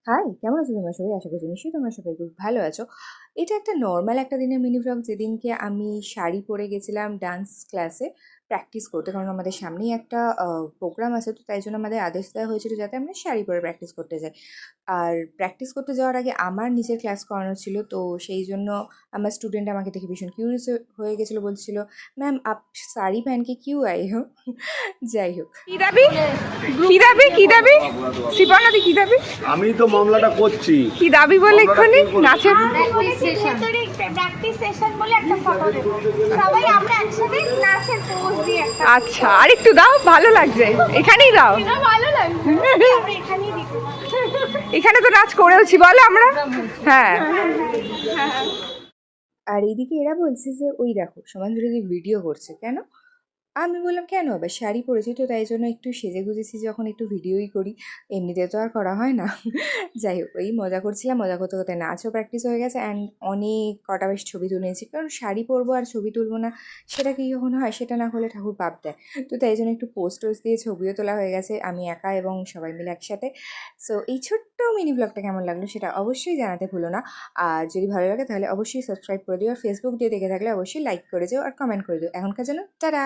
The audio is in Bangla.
হাই, কেমন আছো তোমরা সবাই? আশা করছি নিশ্চয়ই তোমরা সবাই খুব ভালো আছো। এটা একটা নর্মাল একটা দিনের মিনি ভ্লগ, যেদিনকে আমি শাড়ি পরে গেছিলাম ডান্স ক্লাসে প্র্যাকটিস করতে, কারণ আমাদের সামনেই একটা প্রোগ্রাম আছে, তো তাই জন্য আমাদের আদেশ দেওয়া হয়েছিল যাতে আমরা শাড়ি পরে প্র্যাকটিস করতে যাই। আর প্র্যাকটিস করতে যাওয়ার আগে আমার নিজের ক্লাস করানো ছিল, তো সেই জন্য আমার স্টুডেন্ট আমাকে দেখে ভীষণ কিউরিয়াস হয়ে গেছিলো, বলছিল ম্যাম আপ শাড়ি पहन के क्यों आए हो। যাই হোক, কি দাবি কি দাবি শিবানাদি কি দাবি আমি তো মামলাটা করছি। কি দাবি বলে এক্ষুনি নাচের প্র্যাকটিস সেশন বলে একটা ফটো দেব, সবাই আমরা একসাথে নাচের পোজ দিয়ে একটা। আচ্ছা আর একটু দাও, ভালো লাগছে, এখানেই দাও। এটা ভালো লাগছে, আমরা এখানেই দিব। এখানে তো নাচ করেওছি বলো আমরা। হ্যাঁ আর এইদিকে এরা বলছে যে ওই দেখো সমানজুরি ভিডিও করছে কেন। আমি বললাম কেন, আবার শাড়ি পরেছি তো তাই জন্য একটু সেজে গুজেছি, যখন একটু ভিডিওই করি, এমনিতে তো আর করা হয় না। যাই হোক, এই মজা করছিলাম, মজা করতে করতে নাচও প্র্যাকটিস হয়ে গেছে অ্যান্ড অনেক কটা বেশ ছবি তুলে নিয়েছি, কারণ শাড়ি পরবো আর ছবি তুলবো না সেটা কি কখনো হয়? সেটা না হলে ঠাকুর পাপ দেয়। তো তাই জন্য একটু পোস্ট টোস্ট দিয়ে ছবিও তোলা হয়ে গেছে, আমি একা এবং সবাই মিলে একসাথে। সো এই ছোট্ট মিনি ব্লগটা কেমন লাগলো সেটা অবশ্যই জানাতে ভুলো না। আর যদি ভালো লাগে তাহলে অবশ্যই সাবস্ক্রাইব করে দিও, আর ফেসবুক দিয়ে দেখে থাকলে অবশ্যই লাইক করে দিও আর কমেন্ট করে দিও। এখনকার জন্য টাটা।